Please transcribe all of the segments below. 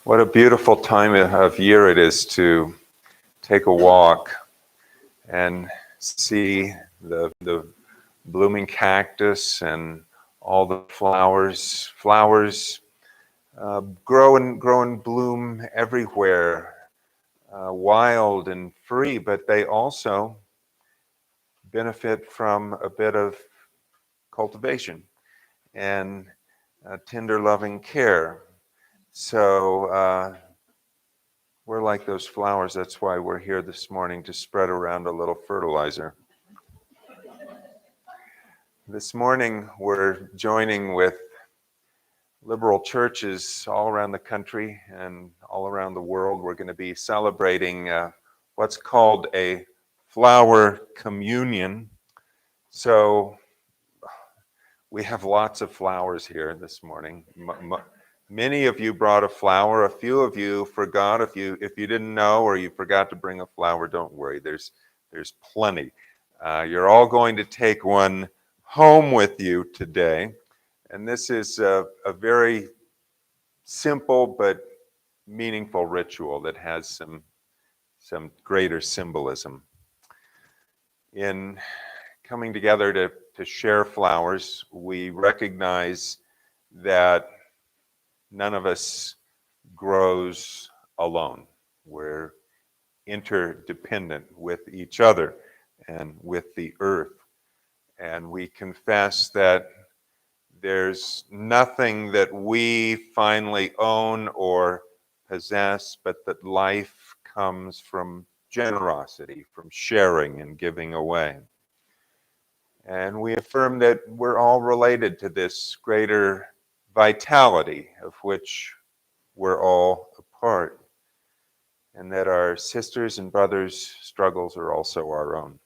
What a beautiful time of year it is to take a walk and see the blooming cactus and all the flowers. Flowers grow and bloom everywhere, wild and free, but they also benefit from a bit of cultivation and tender, loving care. So we're like those flowers. That's why we're here this morning, to spread around a little fertilizer. This morning, we're joining with liberal churches all around the country and all around the world. We're going to be celebrating what's called a flower communion. So we have lots of flowers here this morning. Many of you brought a flower. A few of you forgot. If you didn't know or you forgot to bring a flower, don't worry. There's plenty. You're all going to take one home with you today. And this is a very simple but meaningful ritual that has some greater symbolism. In coming together to share flowers, we recognize that none of us grows alone. We're interdependent with each other and with the earth. And we confess that there's nothing that we finally own or possess, but that life comes from generosity, from sharing and giving away. And we affirm that we're all related to this greater vitality of which we're all a part, and that our sisters and brothers' struggles are also our own.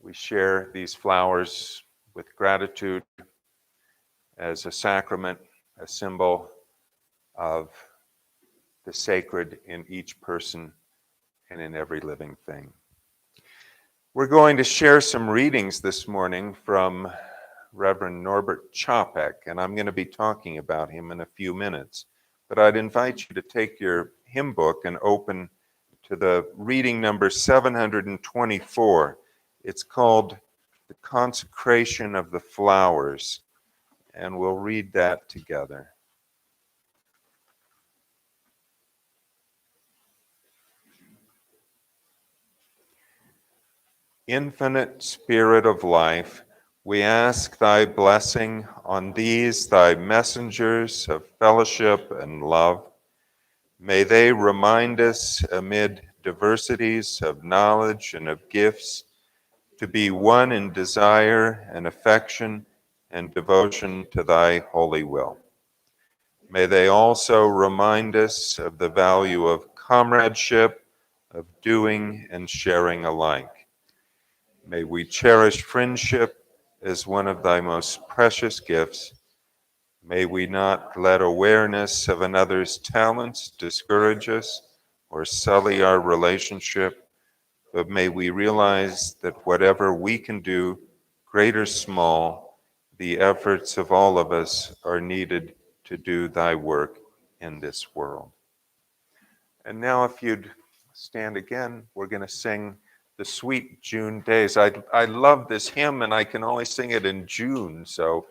We share these flowers with gratitude as a sacrament, a symbol of the sacred in each person and in every living thing. We're going to share some readings this morning from Reverend Norbert Capek, and I'm going to be talking about him in a few minutes. But I'd invite you to take your hymn book and open to the reading number 724. It's called The Consecration of the Flowers, and we'll read that together. Infinite Spirit of life, we ask thy blessing on these thy messengers of fellowship and love. May they remind us amid diversities of knowledge and of gifts to be one in desire and affection and devotion to thy holy will. May they also remind us of the value of comradeship, of doing and sharing alike. May we cherish friendship as one of thy most precious gifts. May we not let awareness of another's talents discourage us or sully our relationship, but may we realize that whatever we can do, great or small, the efforts of all of us are needed to do thy work in this world. And now if you'd stand again, we're going to sing The Sweet June Days. I love this hymn, and I can only sing it in June, so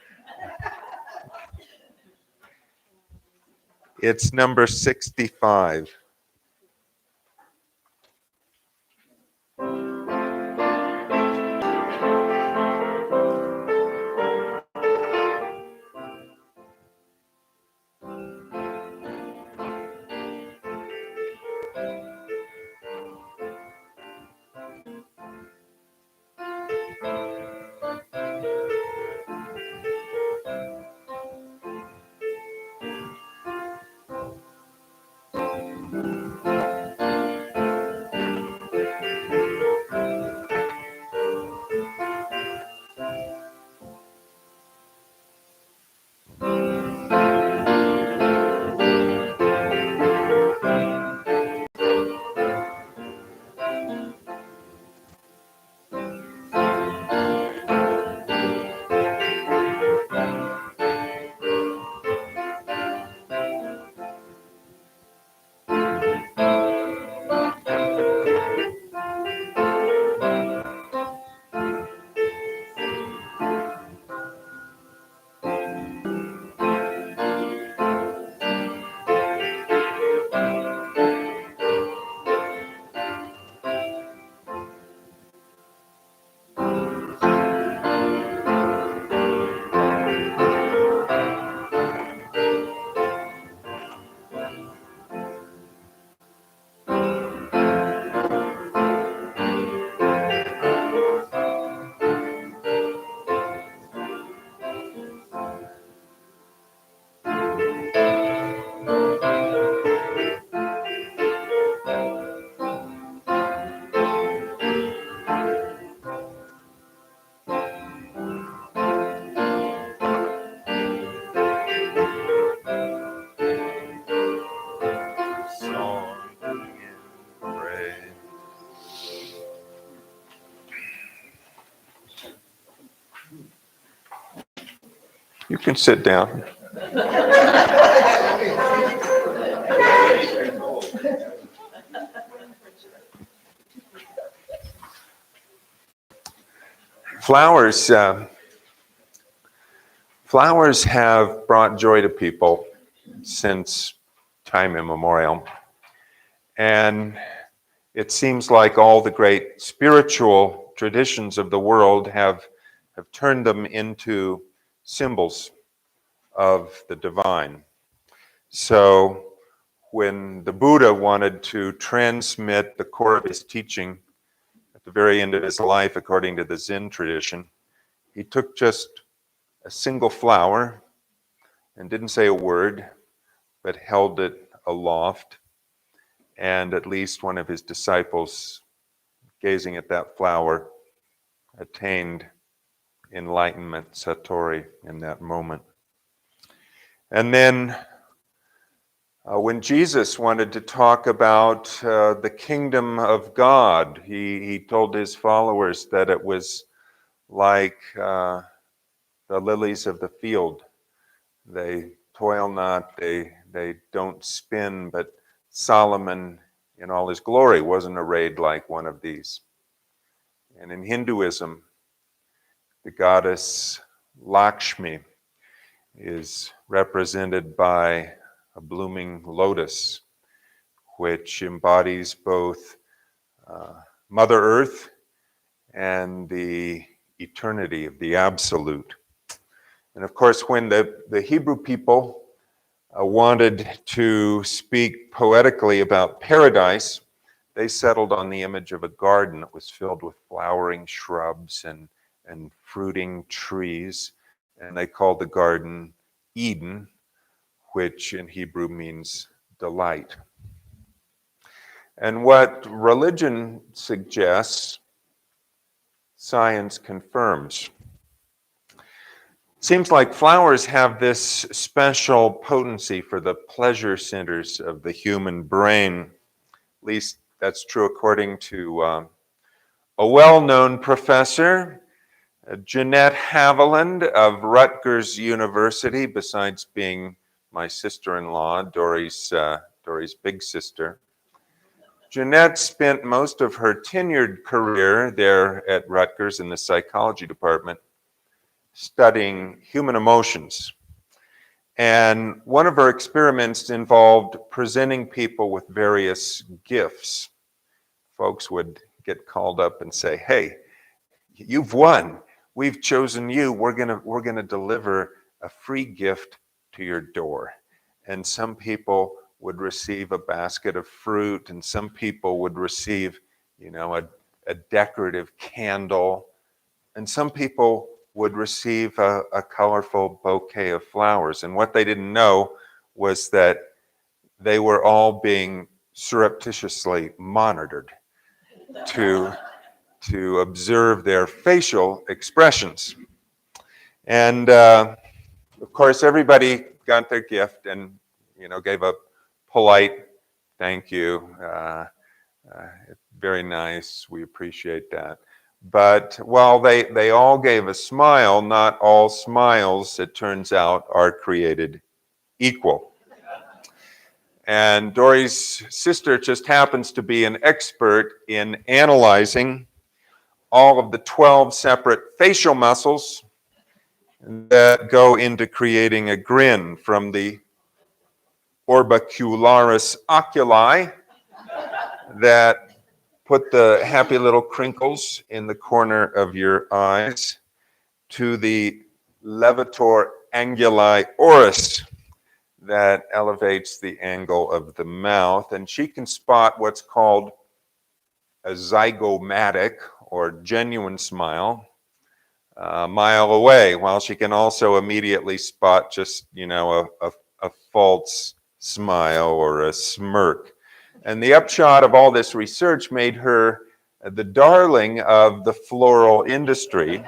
it's number 65. You can sit down. Flowers have brought joy to people since time immemorial. And it seems like all the great spiritual traditions of the world have turned them into symbols of the divine. So when the Buddha wanted to transmit the core of his teaching at the very end of his life, according to the Zen tradition, he took just a single flower and didn't say a word, but held it aloft. And at least one of his disciples, gazing at that flower, attained enlightenment, satori, in that moment. And then when Jesus wanted to talk about the kingdom of God, he told his followers that it was like the lilies of the field. They toil not, they don't spin, but Solomon in all his glory wasn't arrayed like one of these. And in Hinduism, the goddess Lakshmi is represented by a blooming lotus, which embodies both Mother Earth and the eternity of the absolute. And of course, when the Hebrew people wanted to speak poetically about paradise, they settled on the image of a garden that was filled with flowering shrubs and fruiting trees. And they called the garden Eden, which in Hebrew means delight. And what religion suggests, science confirms. It seems like flowers have this special potency for the pleasure centers of the human brain. At least that's true according to a well-known professor, Jeanette Haviland of Rutgers University, besides being my sister-in-law, Dory's big sister. Jeanette spent most of her tenured career there at Rutgers in the psychology department studying human emotions. And one of her experiments involved presenting people with various gifts. Folks would get called up and say, "Hey, you've won. We've chosen you. We're gonna deliver a free gift to your door." And some people would receive a basket of fruit, and some people would receive, a decorative candle, and some people would receive a colorful bouquet of flowers. And what they didn't know was that they were all being surreptitiously monitored to observe their facial expressions. And of course, everybody got their gift and gave a polite thank you. Very nice. We appreciate that. But while they all gave a smile, not all smiles, it turns out, are created equal. And Dory's sister just happens to be an expert in analyzing all of the 12 separate facial muscles that go into creating a grin, from the orbicularis oculi that put the happy little crinkles in the corner of your eyes, to the levator anguli oris that elevates the angle of the mouth. And she can spot what's called a zygomatic or genuine smile a mile away, while she can also immediately spot just, a false smile or a smirk. And the upshot of all this research made her the darling of the floral industry,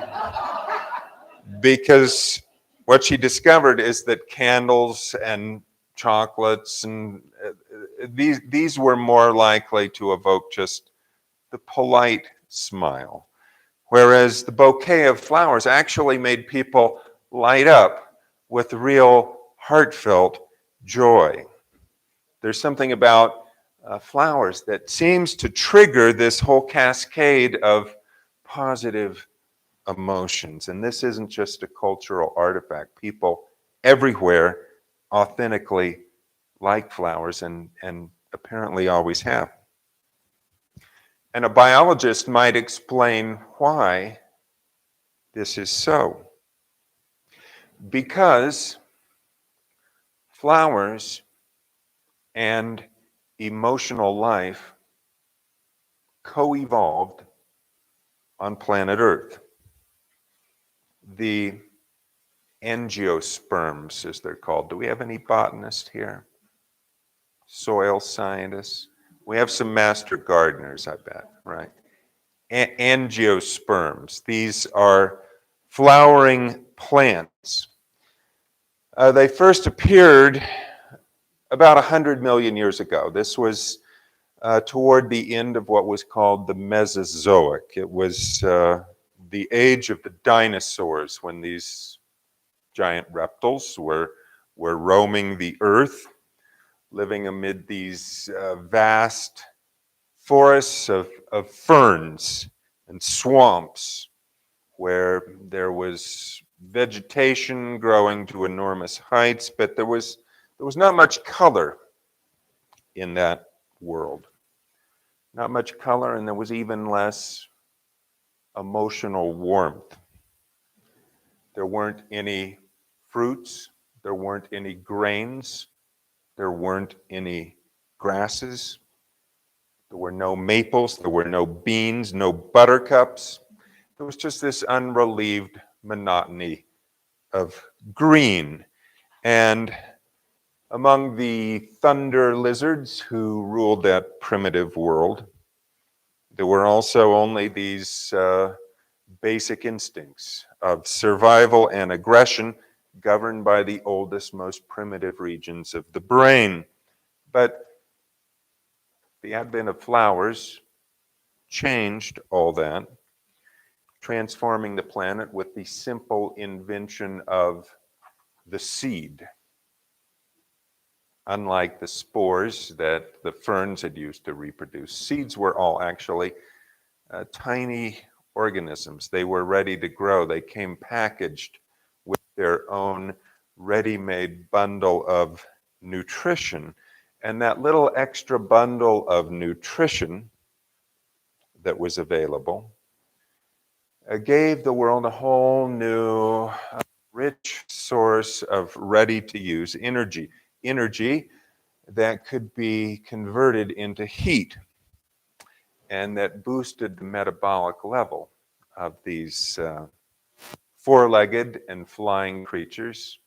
because what she discovered is that candles and chocolates and these were more likely to evoke just the polite smile, whereas the bouquet of flowers actually made people light up with real heartfelt joy. There's something about flowers that seems to trigger this whole cascade of positive emotions. And this isn't just a cultural artifact. People everywhere authentically like flowers and apparently always have. And a biologist might explain why this is so. Because flowers and emotional life co-evolved on planet Earth. The angiosperms, as they're called. Do we have any botanists here? Soil scientists? We have some master gardeners, I bet, right? Angiosperms. These are flowering plants. They first appeared about 100 million years ago. This was toward the end of what was called the Mesozoic. It was the age of the dinosaurs, when these giant reptiles were roaming the earth, living amid these vast forests of ferns and swamps, where there was vegetation growing to enormous heights, but there was not much color in that world. Not much color, and there was even less emotional warmth. There weren't any fruits, there weren't any grains, there weren't any grasses, there were no maples, there were no beans, no buttercups. There was just this unrelieved monotony of green. And among the thunder lizards who ruled that primitive world, there were also only these basic instincts of survival and aggression governed by the oldest, most primitive regions of the brain. But the advent of flowers changed all that, transforming the planet with the simple invention of the seed. Unlike the spores that the ferns had used to reproduce, seeds were all actually tiny organisms. They were ready to grow. They came packaged with their own ready-made bundle of nutrition. And that little extra bundle of nutrition that was available gave the world a whole new, rich source of ready-to-use energy. Energy that could be converted into heat and that boosted the metabolic level of these four-legged and flying creatures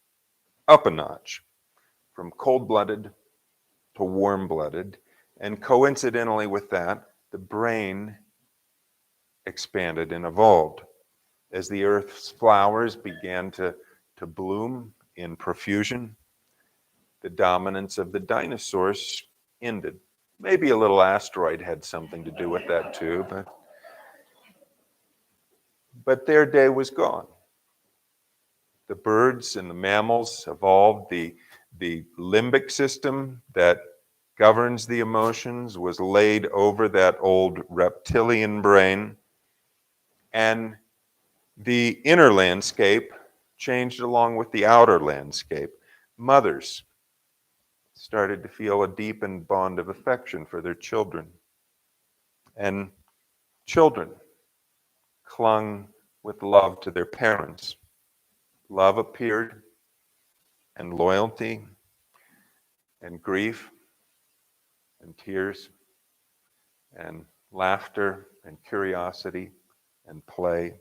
up a notch, from cold-blooded to warm-blooded. And coincidentally with that, the brain expanded and evolved. As the Earth's flowers began to bloom in profusion, the dominance of the dinosaurs ended. Maybe a little asteroid had something to do with that too, but their day was gone. The birds and the mammals evolved. The limbic system that governs the emotions was laid over that old reptilian brain. And the inner landscape changed along with the outer landscape. Mothers started to feel a deepened bond of affection for their children. And children clung with love to their parents. Love appeared, and loyalty, and grief, and tears, and laughter, and curiosity, and play,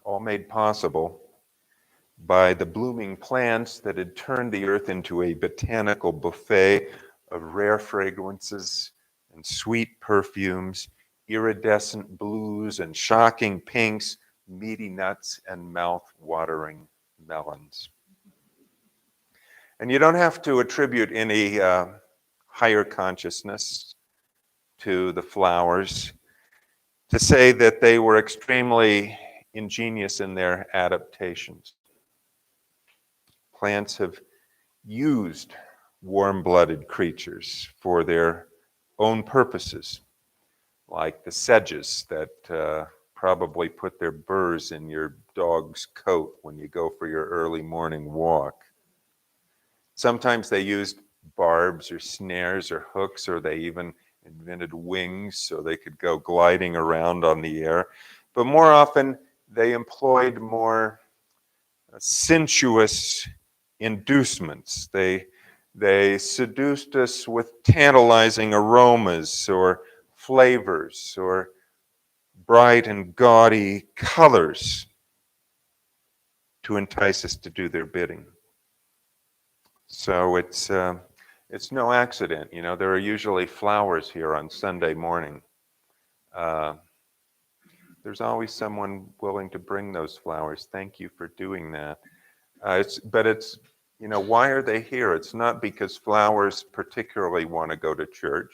all made possible by the blooming plants that had turned the earth into a botanical buffet of rare fragrances and sweet perfumes, iridescent blues and shocking pinks, meaty nuts and mouth-watering melons. And you don't have to attribute any higher consciousness to the flowers to say that they were extremely ingenious in their adaptations. plants have used warm-blooded creatures for their own purposes, like the sedges that probably put their burrs in your dog's coat when you go for your early morning walk. Sometimes they used barbs or snares or hooks, or they even invented wings so they could go gliding around on the air. But more often, they employed more sensuous inducements. They seduced us with tantalizing aromas or flavors or bright and gaudy colors to entice us to do their bidding. So it's no accident. You know, there are usually flowers here on Sunday morning. There's always someone willing to bring those flowers. Thank you for doing that. But it's, you know, why are they here? It's not because flowers particularly want to go to church.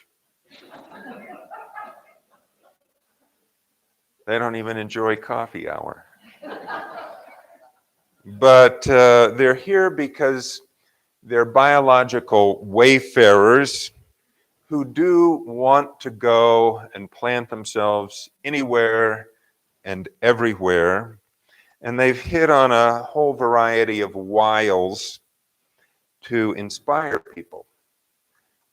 They don't even enjoy coffee hour. But they're here because they're biological wayfarers who do want to go and plant themselves anywhere and everywhere. And they've hit on a whole variety of wiles to inspire people,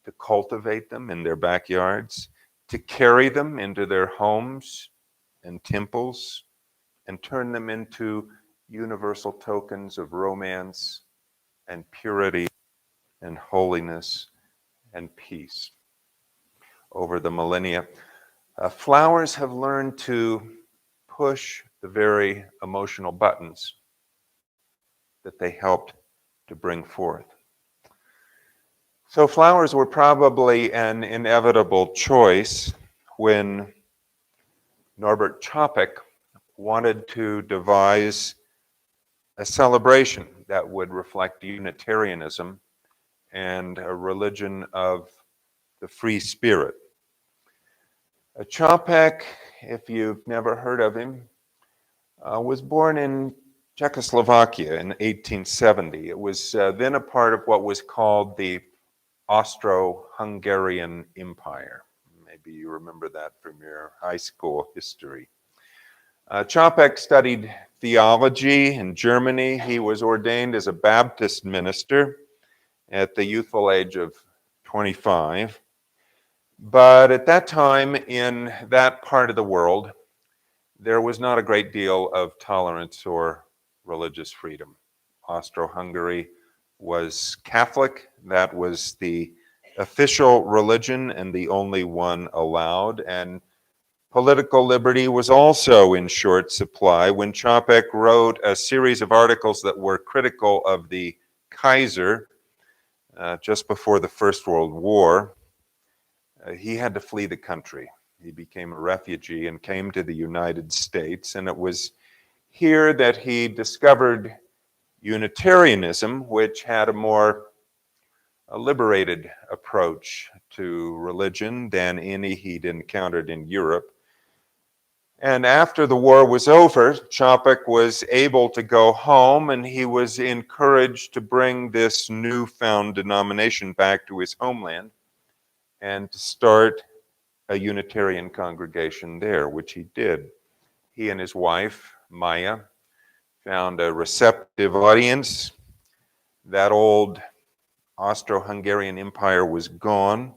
to cultivate them in their backyards, to carry them into their homes and temples, and turn them into universal tokens of romance and purity and holiness and peace. Over the millennia, flowers have learned to push the very emotional buttons that they helped to bring forth. So flowers were probably an inevitable choice when Norbert Capek wanted to devise a celebration that would reflect Unitarianism and a religion of the free spirit. Capek, if you've never heard of him, was born in Czechoslovakia in 1870. It was then a part of what was called the Austro-Hungarian Empire. Maybe you remember that from your high school history. Capek studied theology in Germany. He was ordained as a Baptist minister at the youthful age of 25. But at that time, in that part of the world, there was not a great deal of tolerance or religious freedom. Austro-Hungary was Catholic. That was the official religion and the only one allowed. And political liberty was also in short supply when Capek wrote a series of articles that were critical of the Kaiser just before the First World War. He had to flee the country. He became a refugee and came to the United States, and it was here that he discovered Unitarianism, which had a more liberated approach to religion than any he'd encountered in Europe. And after the war was over, Capek was able to go home, and he was encouraged to bring this newfound denomination back to his homeland and to start a Unitarian congregation there, which he did. He and his wife, Maya, found a receptive audience. That old Austro-Hungarian Empire was gone.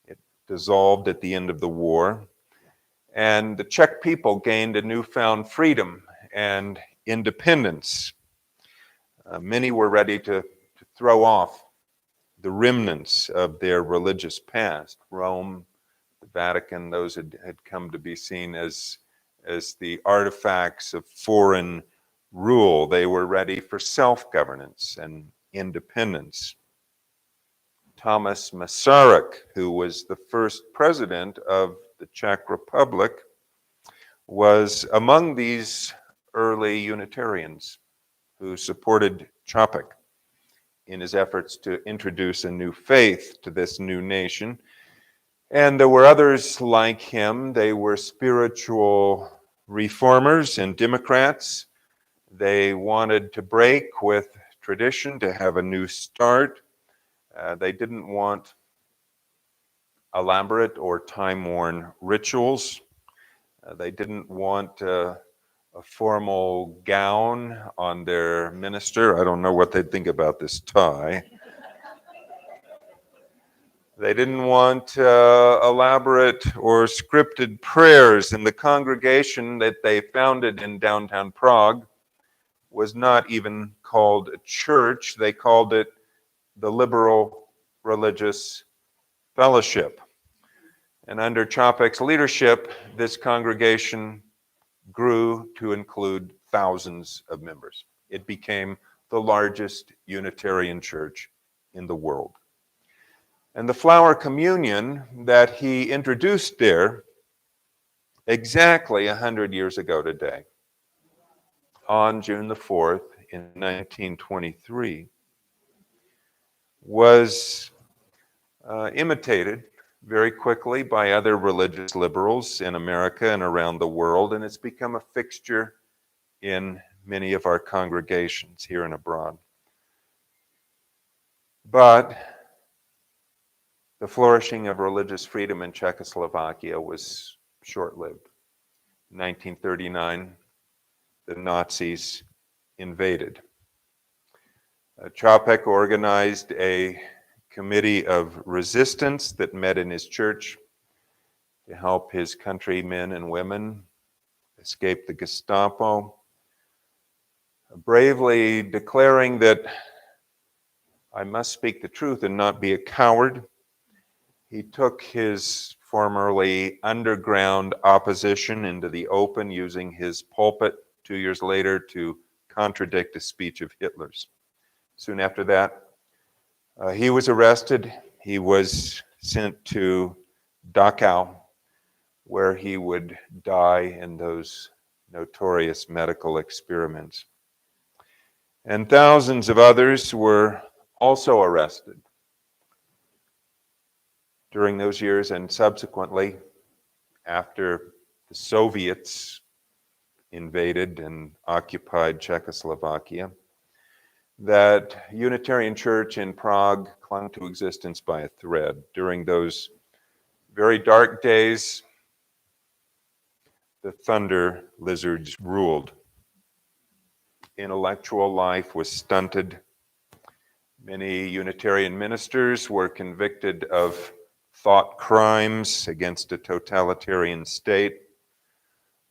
It dissolved at the end of the war. And the Czech people gained a newfound freedom and independence. Many were ready to throw off the remnants of their religious past. Rome, the Vatican, those had come to be seen as the artifacts of foreign rule. They were ready for self-governance and independence. Thomas Masaryk, who was the first president of the Czech Republic, was among these early Unitarians who supported Capek in his efforts to introduce a new faith to this new nation. And there were others like him. They were spiritual reformers and Democrats. They wanted to break with tradition, to have a new start. They didn't want elaborate or time-worn rituals. They didn't want a formal gown on their minister. I don't know what they'd think about this tie. They didn't want elaborate or scripted prayers, and the congregation that they founded in downtown Prague was not even called a church. They called it the Liberal Religious Fellowship. And under Capek's leadership, this congregation grew to include thousands of members. It became the largest Unitarian church in the world. And the flower communion that he introduced there exactly 100 years ago today, on June the 4th in 1923, was imitated very quickly by other religious liberals in America and around the world, and it's become a fixture in many of our congregations here and abroad. But the flourishing of religious freedom in Czechoslovakia was short-lived. In 1939, the Nazis invaded. Capek organized a committee of resistance that met in his church to help his countrymen and women escape the Gestapo, bravely declaring that I must speak the truth and not be a coward. He took his formerly underground opposition into the open, using his pulpit 2 years later to contradict a speech of Hitler's. Soon after that, he was arrested. He was sent to Dachau, where he would die in those notorious medical experiments. And thousands of others were also arrested during those years, and subsequently, after the Soviets invaded and occupied Czechoslovakia, that Unitarian Church in Prague clung to existence by a thread. During those very dark days, the thunder lizards ruled. Intellectual life was stunted. Many Unitarian ministers were convicted of thought crimes against a totalitarian state.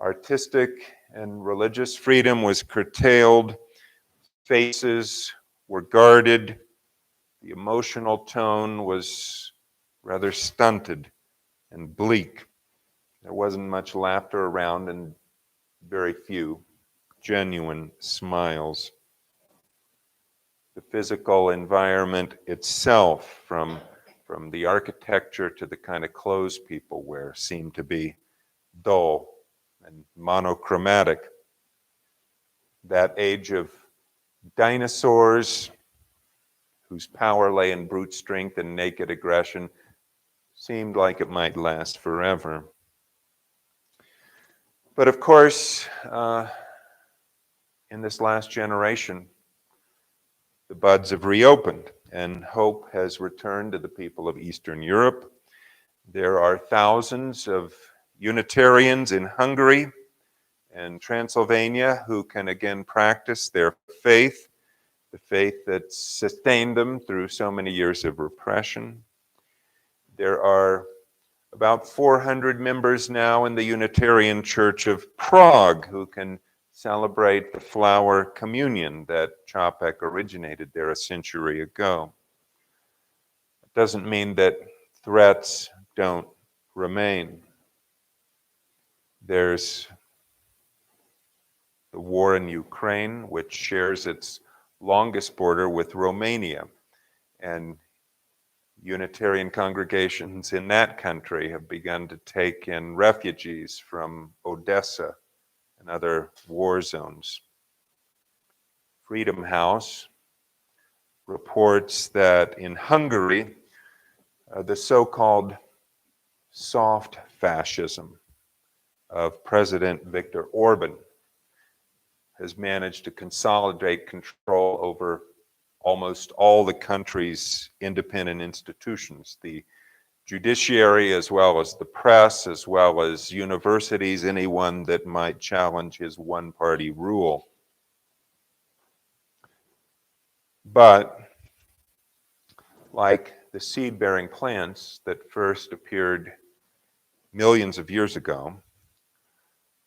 Artistic and religious freedom was curtailed. Faces were guarded. The emotional tone was rather stunted and bleak. There wasn't much laughter around and very few genuine smiles. The physical environment itself, from the architecture to the kind of clothes people wear, seemed to be dull and monochromatic. That age of dinosaurs, whose power lay in brute strength and naked aggression, seemed like it might last forever. But of course, in this last generation, the buds have reopened and hope has returned to the people of Eastern Europe. There are thousands of Unitarians in Hungary and Transylvania who can again practice their faith, the faith that sustained them through so many years of repression. There are about 400 members now in the Unitarian Church of Prague who can celebrate the flower communion that Capek originated there a century ago. It doesn't mean that threats don't remain. There's the war in Ukraine, which shares its longest border with Romania, and Unitarian congregations in that country have begun to take in refugees from Odessa and other war zones. Freedom House reports that in Hungary, the so-called soft fascism of President Viktor Orban has managed to consolidate control over almost all the country's independent institutions, the judiciary, as well as the press, as well as universities, anyone that might challenge his one-party rule. But like the seed-bearing plants that first appeared millions of years ago,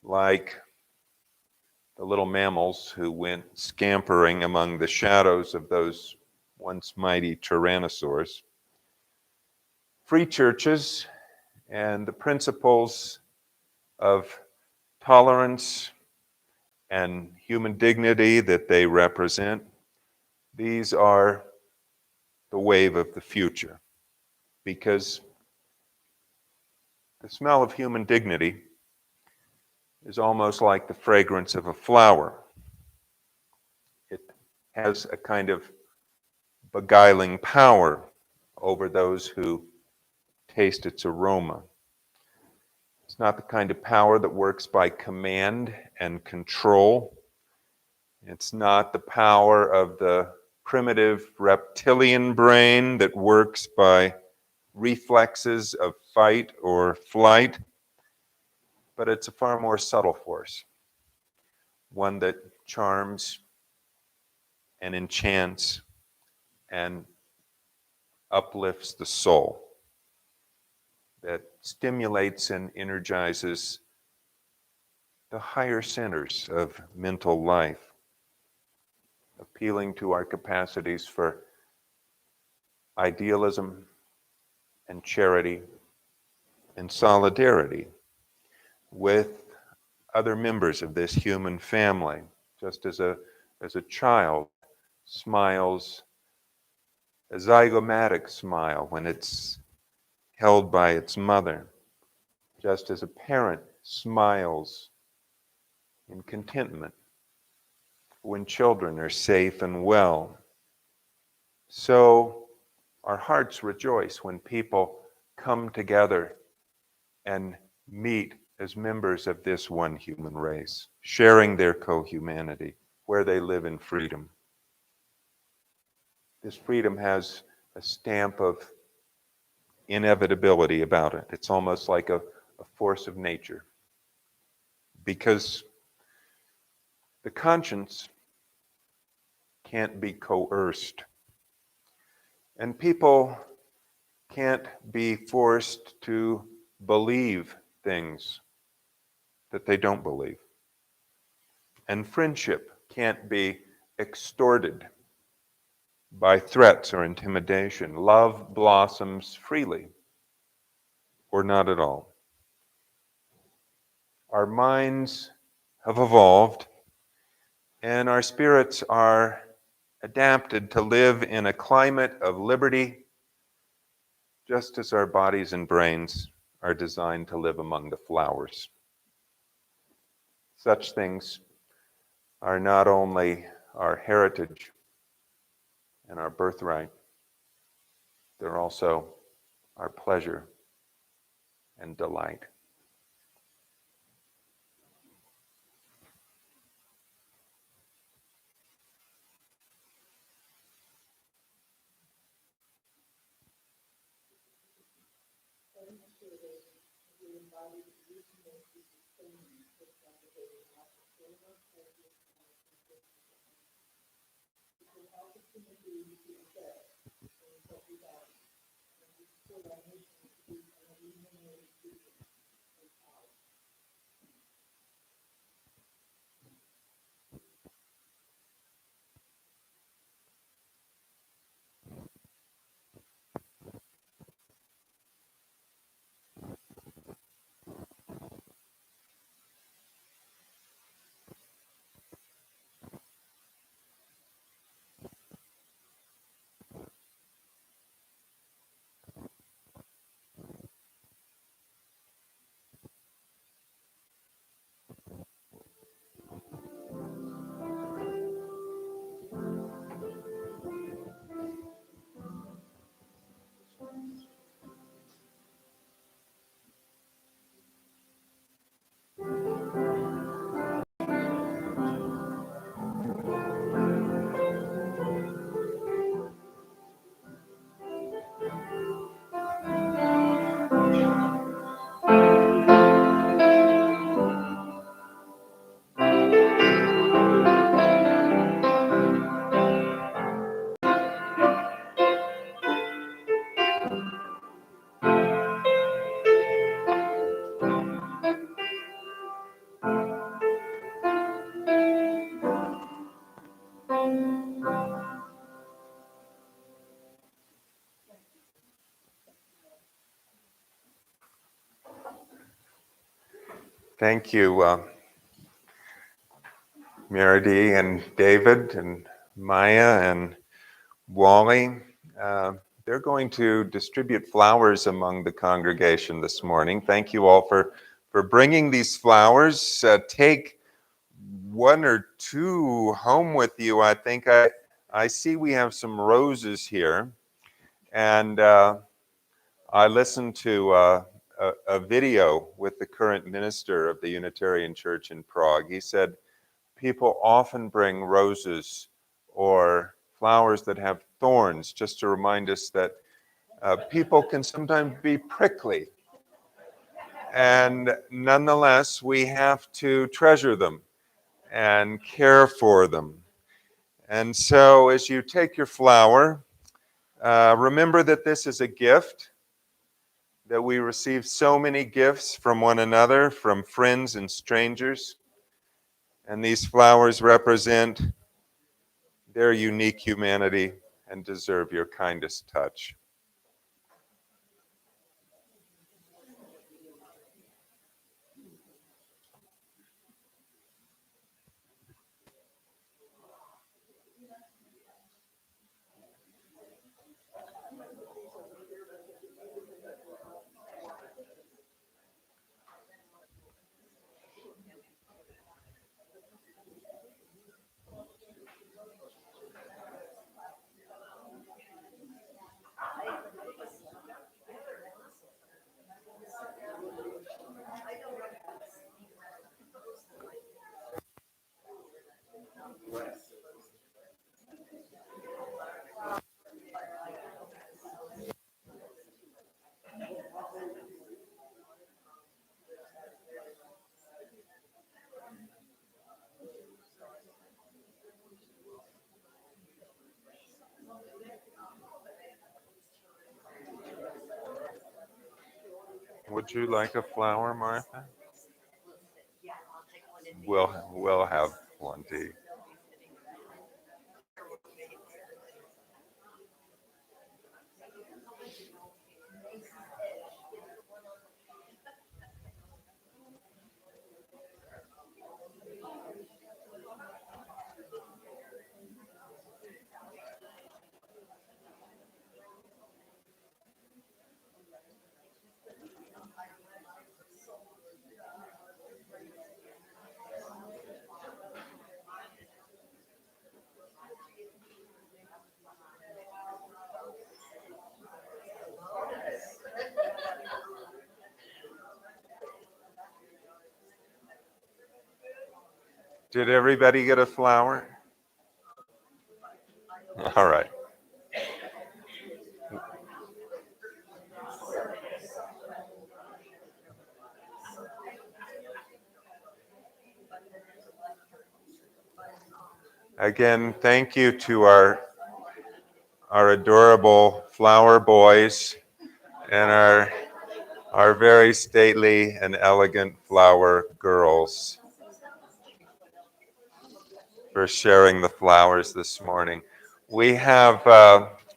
like the little mammals who went scampering among the shadows of those once mighty tyrannosaurs, free churches and the principles of tolerance and human dignity that they represent, these are the wave of the future. Because the smell of human dignity is almost like the fragrance of a flower. It has a kind of beguiling power over those who taste its aroma. It's not the kind of power that works by command and control. It's not the power of the primitive reptilian brain that works by reflexes of fight or flight, but it's a far more subtle force, one that charms and enchants and uplifts the soul, that stimulates and energizes the higher centers of mental life, appealing to our capacities for idealism and charity and solidarity with other members of this human family, just as a child smiles a zygomatic smile when it's held by its mother, just as a parent smiles in contentment when children are safe and well. So our hearts rejoice when people come together and meet as members of this one human race, sharing their co-humanity, where they live in freedom. This freedom has a stamp of inevitability about it. It's almost like a force of nature. Because the conscience can't be coerced. And people can't be forced to believe things that they don't believe. And friendship can't be extorted by threats or intimidation. Love blossoms freely, or not at all. Our minds have evolved, and our spirits are adapted to live in a climate of liberty, just as our bodies and brains are designed to live among the flowers. Such things are not only our heritage and our birthright, they're also our pleasure and delight. Thank you, Meredy and David and Maya and Wally. Uh, they're going to distribute flowers among the congregation this morning. Thank you all for bringing these flowers. Take one or two home with you. I think I see we have some roses here. And I listened to a video with the current minister of the Unitarian Church in Prague. He said, people often bring roses or flowers that have thorns just to remind us that people can sometimes be prickly. And nonetheless, we have to treasure them and care for them. And so as you take your flower, remember that this is a gift, that we receive so many gifts from one another, from friends and strangers. And these flowers represent their unique humanity and deserve your kindest touch. Would you like a flower, Martha? We'll have plenty. Did everybody get a flower? All right. Again, thank you to our adorable flower boys and our very stately and elegant flower girls for sharing the flowers this morning. We have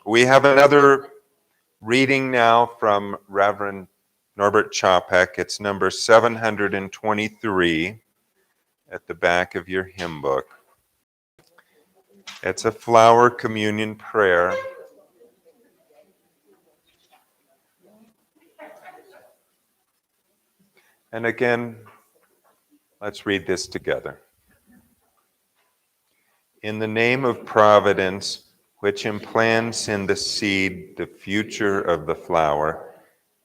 another reading now from Reverend Norbert Capek. It's number 723 at the back of your hymn book. It's a flower communion prayer. And again, let's read this together. In the name of Providence, which implants in the seed the future of the flower,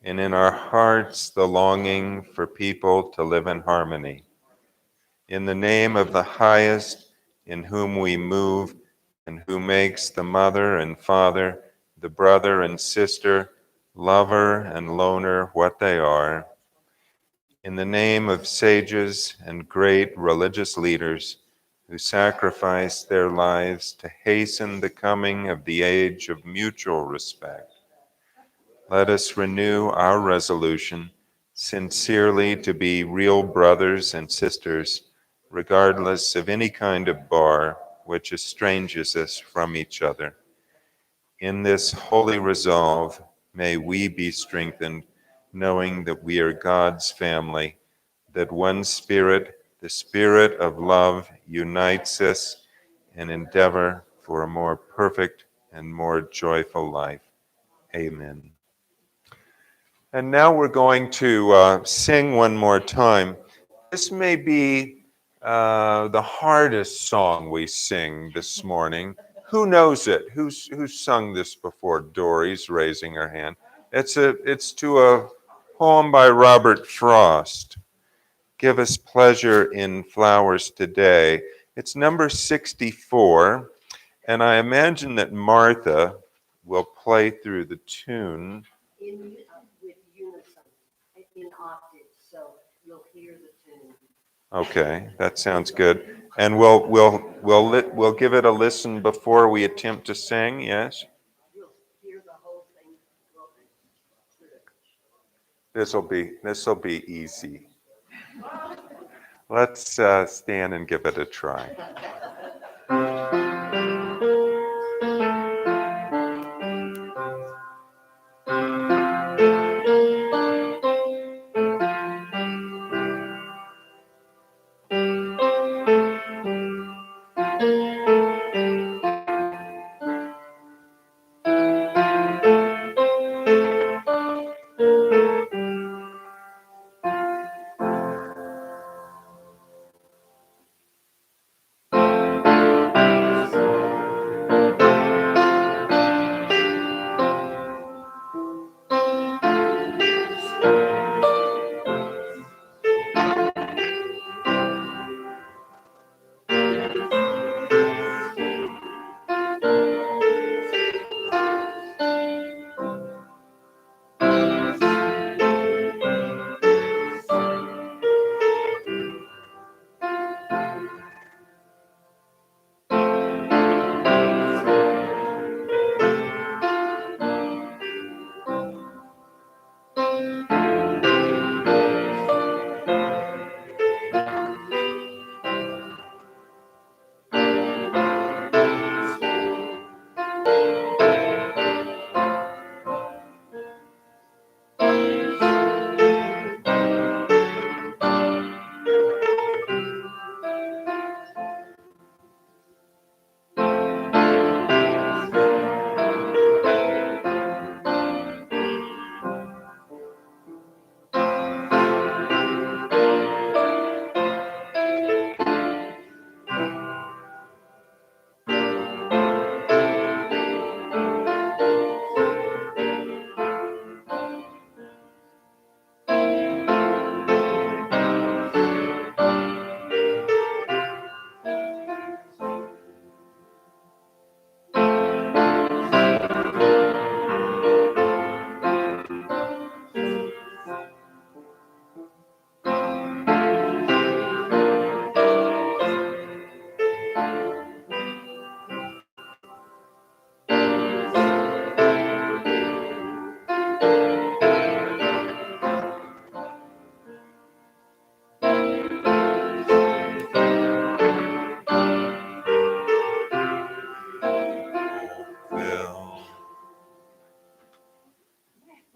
and in our hearts the longing for people to live in harmony. In the name of the highest, in whom we move, and who makes the mother and father, the brother and sister, lover and loner what they are. In the name of sages and great religious leaders who sacrificed their lives to hasten the coming of the age of mutual respect, let us renew our resolution sincerely to be real brothers and sisters, regardless of any kind of bar which estranges us from each other. In this holy resolve, may we be strengthened, knowing that we are God's family, that one Spirit, the Spirit of love, unites us in endeavor for a more perfect and more joyful life. Amen. And now we're going to sing one more time. This may be the hardest song we sing this morning. Who knows it? Who's sung this before? Dory's raising her hand. It's to a poem by Robert Frost. Give us pleasure in flowers today. It's number 64, and I imagine that Martha will play through the tune. With unison, in octaves, so you'll hear the tune. Okay, that sounds good. And we'll give it a listen before we attempt to sing. Yes. You'll hear the whole thing. This will be easy. Let's stand and give it a try.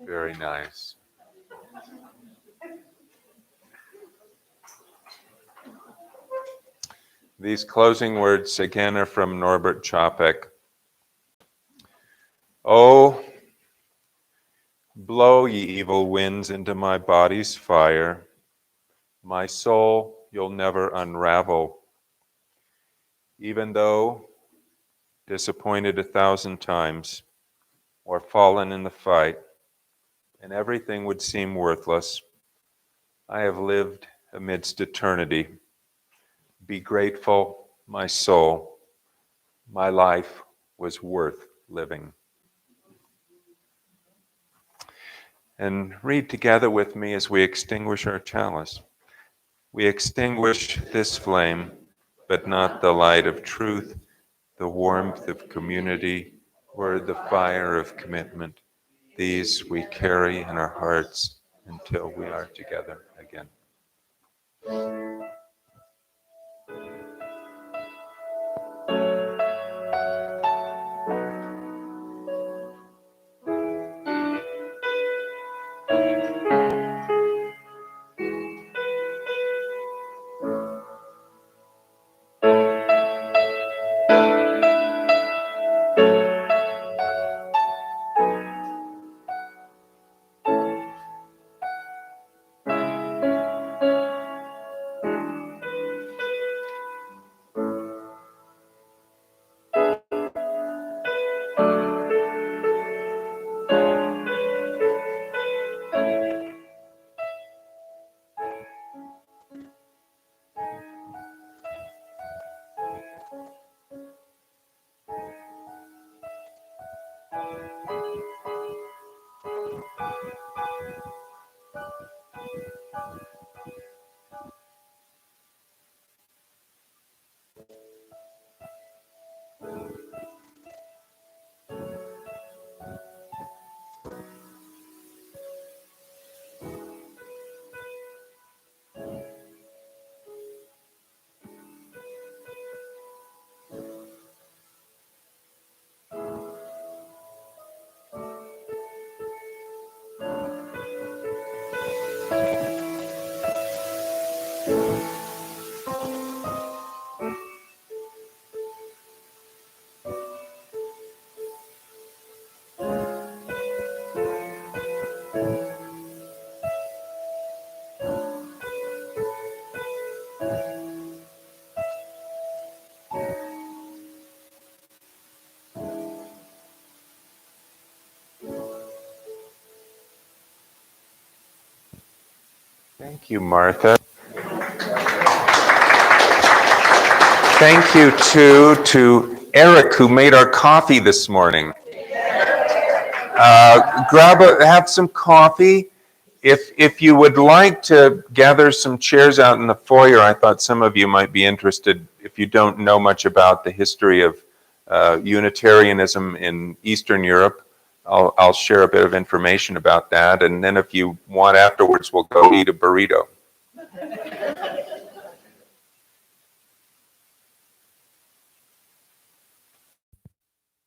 Very nice. These closing words again are from Norbert Capek. Oh, blow, ye evil winds, into my body's fire. My soul you'll never unravel. Even though disappointed 1,000 times or fallen in the fight, and everything would seem worthless, I have lived amidst eternity. Be grateful, my soul. My life was worth living. And read together with me as we extinguish our chalice. We extinguish this flame, but not the light of truth, the warmth of community, or the fire of commitment. These we carry in our hearts until we are together again. Thank you, Martha. Thank you, too, to Eric, who made our coffee this morning. Have some coffee. If you would like to gather some chairs out in the foyer, I thought some of you might be interested, if you don't know much about the history of Unitarianism in Eastern Europe. I'll share a bit of information about that, and then if you want afterwards, we'll go eat a burrito.